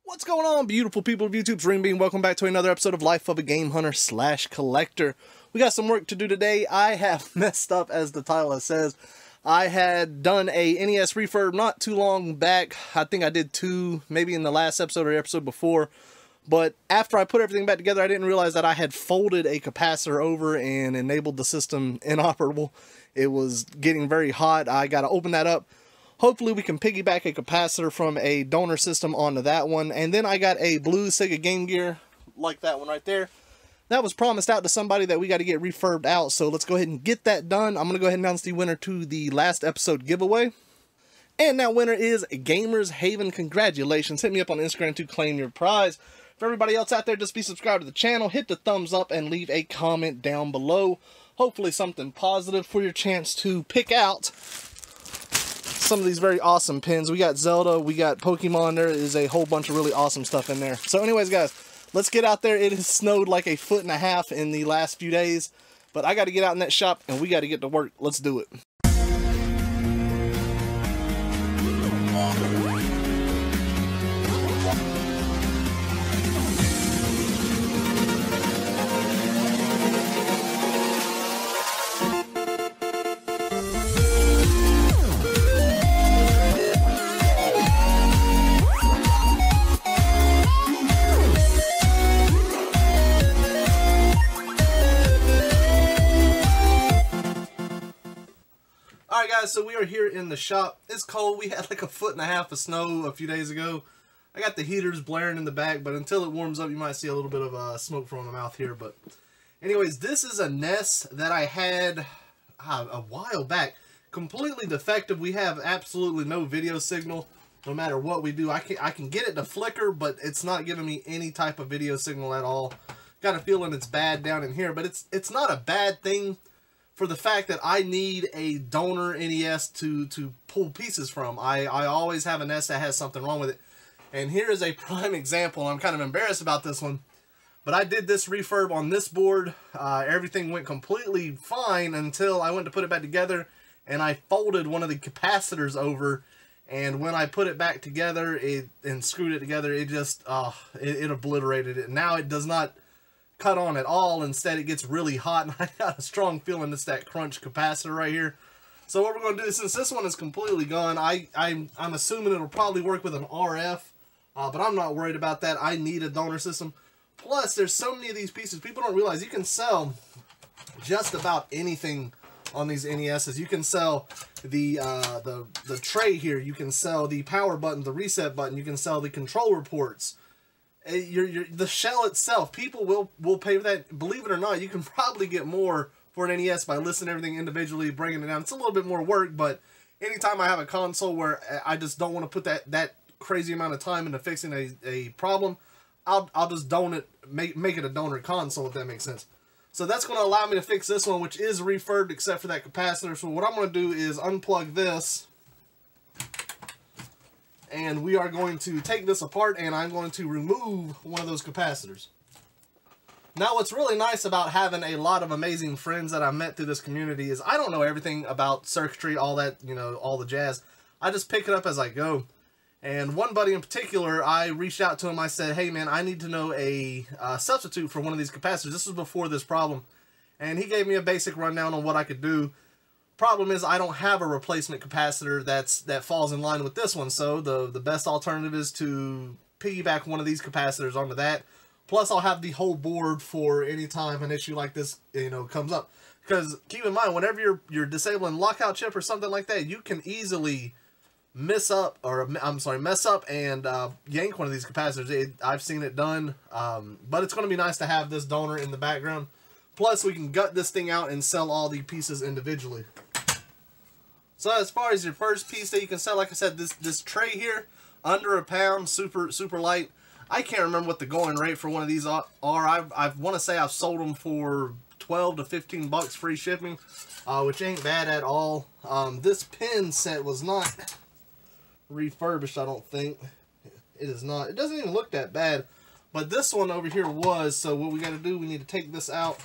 What's going on, beautiful people of YouTube's Renebean? Welcome back to another episode of Life of a Game Hunter / Collector. We got some work to do today. I have messed up, as the title says. I had done a NES refurb not too long back. I think I did two, maybe in the last episode or the episode before. But after I put everything back together, I didn't realize that I had folded a capacitor over and enabled the system inoperable. It was getting very hot. I got to open that up. Hopefully we can piggyback a capacitor from a donor system onto that one. And then I got a blue Sega Game Gear, like that one right there. That was promised out to somebody that we got to get refurbed out. So let's go ahead and get that done. I'm going to go ahead and announce the winner to the last episode giveaway. And that winner is Gamers Haven. Congratulations. Hit me up on Instagram to claim your prize. For everybody else out there, just be subscribed to the channel. Hit the thumbs up and leave a comment down below. Hopefully something positive for your chance to pick out some of these very awesome pins. We got Zelda, we got Pokemon. There is a whole bunch of really awesome stuff in there. So anyways, guys, let's get out there. It has snowed like 1.5 feet in the last few days, but I got to get out in that shop and we got to get to work. Let's do it. Alright guys, so we are here in the shop. It's cold. We had like 1.5 feet of snow a few days ago. I got the heaters blaring in the back, but until it warms up, you might see a little bit of smoke from my mouth here. But anyways, this is a NES that I had a while back. Completely defective. We have absolutely no video signal. No matter what we do, I can get it to flicker, but it's not giving me any type of video signal at all. Got a feeling it's bad down in here, but it's not a bad thing for the fact that I need a donor NES to pull pieces from. I always have a NES that has something wrong with it. And here is a prime example. I'm kind of embarrassed about this one, but I did this refurb on this board. Everything went completely fine until I went to put it back together, and I folded one of the capacitors over, and when I put it back together and screwed it together, it just, it obliterated it. Now it does not cut on at all. Instead, it gets really hot, and I got a strong feeling it's that crunch capacitor right here. So what we're going to do, since this one is completely gone, I'm assuming it'll probably work with an RF, but I'm not worried about that. I need a donor system. Plus, there's so many of these pieces. People don't realize you can sell just about anything on these NESs. You can sell the tray here. You can sell the power button, the reset button. You can sell the controller ports. The shell itself, people will pay for that. Believe it or not, you can probably get more for an NES by listing everything individually, bringing it down. It's a little bit more work, but anytime I have a console where I just don't want to put that crazy amount of time into fixing a problem, I'll just make it a donor console, if that makes sense. So that's going to allow me to fix this one, which is refurbed except for that capacitor. So what I'm going to do is unplug this, and we are going to take this apart, and I'm going to remove one of those capacitors. Now, what's really nice about having a lot of amazing friends that I met through this community is I don't know everything about circuitry, all that, you know, all the jazz. I just pick it up as I go. And one buddy in particular, I reached out to him. I said, hey man, I need to know a substitute for one of these capacitors. This was before this problem. And he gave me a basic rundown on what I could do. Problem is, I don't have a replacement capacitor that falls in line with this one, so the best alternative is to piggyback one of these capacitors onto that. Plus, I'll have the whole board for any time an issue like this, you know, comes up. Because keep in mind, whenever you're disabling lockout chip or something like that, you can easily mess up and yank one of these capacitors. I've seen it done, but it's going to be nice to have this donor in the background. Plus, we can gut this thing out and sell all the pieces individually. So as far as your first piece that you can sell, like I said, this tray here, under £1, super light. I can't remember what the going rate for one of these are. I want to say I've sold them for 12 to 15 bucks free shipping, which ain't bad at all. This pin set was not refurbished, I don't think. It is not. It doesn't even look that bad. But this one over here was, so what we got to do, we need to take this out.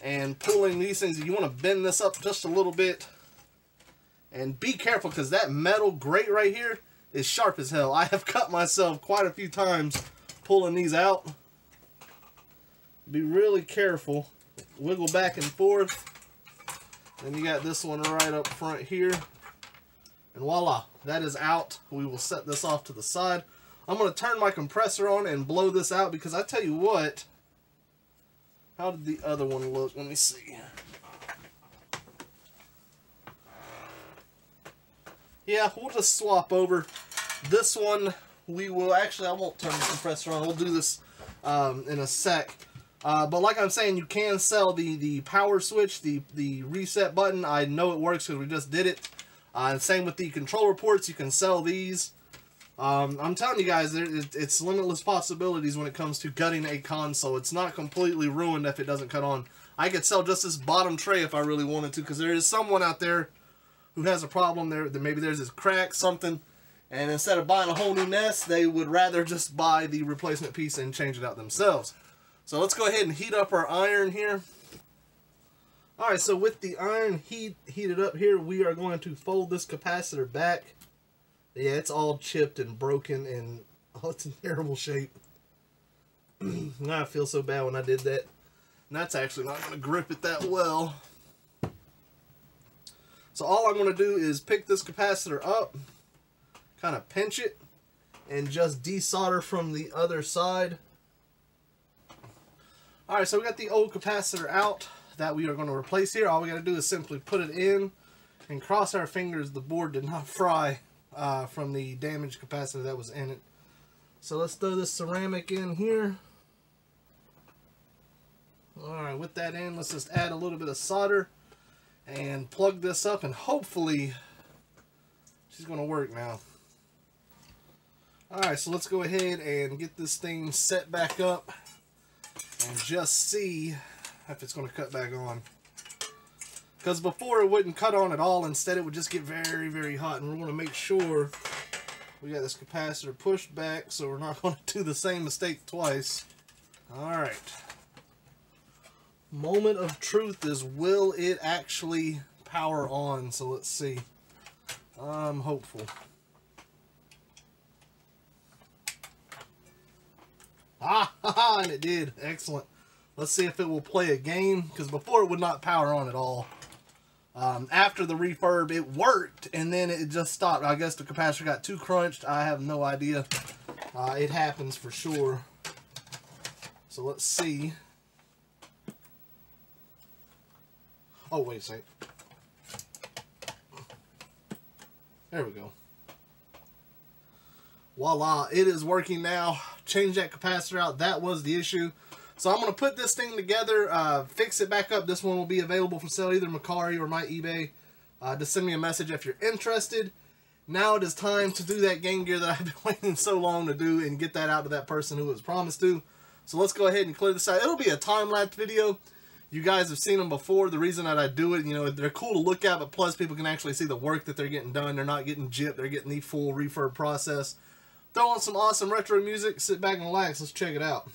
And pulling these things, you want to bend this up just a little bit. And be careful, because that metal grate right here is sharp as hell. I have cut myself quite a few times pulling these out. Be really careful. Wiggle back and forth. Then you got this one right up front here. And voila, that is out. We will set this off to the side. I'm going to turn my compressor on and blow this out because I tell you what, how did the other one look? Let me see. Yeah, we'll just swap over. This one, we will actually, I won't turn the compressor on. We'll do this in a sec. But like I'm saying, you can sell the power switch, the reset button. I know it works because we just did it. Same with the controller ports. You can sell these. I'm telling you guys, it's limitless possibilities when it comes to gutting a console. It's not completely ruined if it doesn't cut on. I could sell just this bottom tray if I really wanted to, because there is someone out there who has a problem there. Maybe there's this crack, something, and instead of buying a whole new nest, they would rather just buy the replacement piece and change it out themselves. So let's go ahead and heat up our iron here. Alright, so with the iron heated up here, we are going to fold this capacitor back. Yeah, it's all chipped and broken and oh, it's in terrible shape. I feel so bad when I did that. And that's actually not going to grip it that well. So all I'm going to do is pick this capacitor up, kind of pinch it, and just desolder from the other side. Alright, so we got the old capacitor out that we are going to replace here. All we got to do is simply put it in and cross our fingers the board did not fry from the damaged capacitor that was in it. So let's throw this ceramic in here. Alright, with that in, let's just add a little bit of solder and plug this up, and hopefully she's going to work now. Alright, so let's go ahead and get this thing set back up and just see if it's going to cut back on. Because before it wouldn't cut on at all. Instead it would just get very, very hot. And we're going to make sure we got this capacitor pushed back so we're not going to do the same mistake twice. Alright. Moment of truth is, will it actually power on? So let's see. I'm hopeful. Ah, and it did. Excellent. Let's see if it will play a game, because before it would not power on at all. After the refurb, it worked, and then it just stopped. I guess the capacitor got too crunched. I have no idea. It happens for sure. So let's see. Oh, wait a second. There we go. Voila, it is working now. Change that capacitor out. That was the issue. So I'm going to put this thing together, fix it back up. This one will be available for sale either Mercari or my eBay. Just send me a message if you're interested. Now it is time to do that Game Gear that I've been waiting so long to do and get that out to that person who was promised to. So let's go ahead and clear this out. It'll be a time-lapse video. You guys have seen them before. The reason that I do it, you know, they're cool to look at, but plus people can actually see the work that they're getting done. They're not getting gypped. They're getting the full refurb process. Throw on some awesome retro music. Sit back and relax. Let's check it out.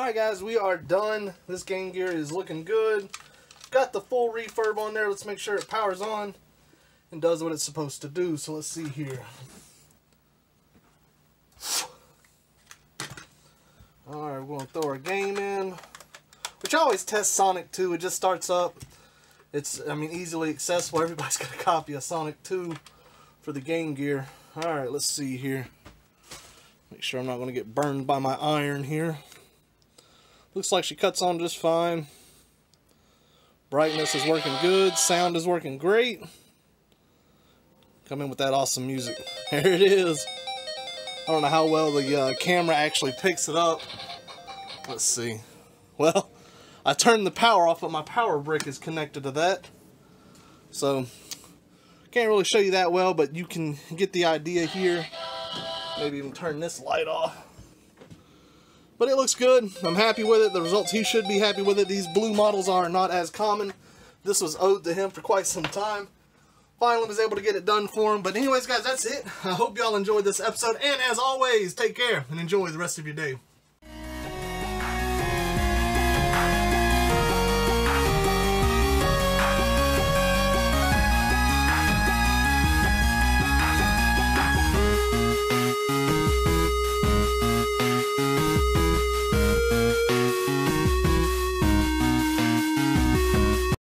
Alright guys, we are done. This game gear is looking good. Got the full refurb on there. Let's make sure it powers on and does what it's supposed to do. So let's see here. Alright, we're going to throw our game in. Which I always test Sonic 2. It just starts up. It's, I mean, easily accessible. Everybody's got a copy of Sonic 2 for the game gear. Alright, let's see here. Make sure I'm not going to get burned by my iron here. Looks like she cuts on just fine. Brightness is working good. Sound is working great. Come in with that awesome music. There it is. I don't know how well the camera actually picks it up. Let's see. Well, I turned the power off, but my power brick is connected to that. So, can't really show you that well, but you can get the idea here. Maybe even turn this light off. But it looks good. I'm happy with it. The results, he should be happy with it. These blue models are not as common. This was owed to him for quite some time. Finally was able to get it done for him. But anyways, guys, that's it. I hope y'all enjoyed this episode. And as always, take care and enjoy the rest of your day.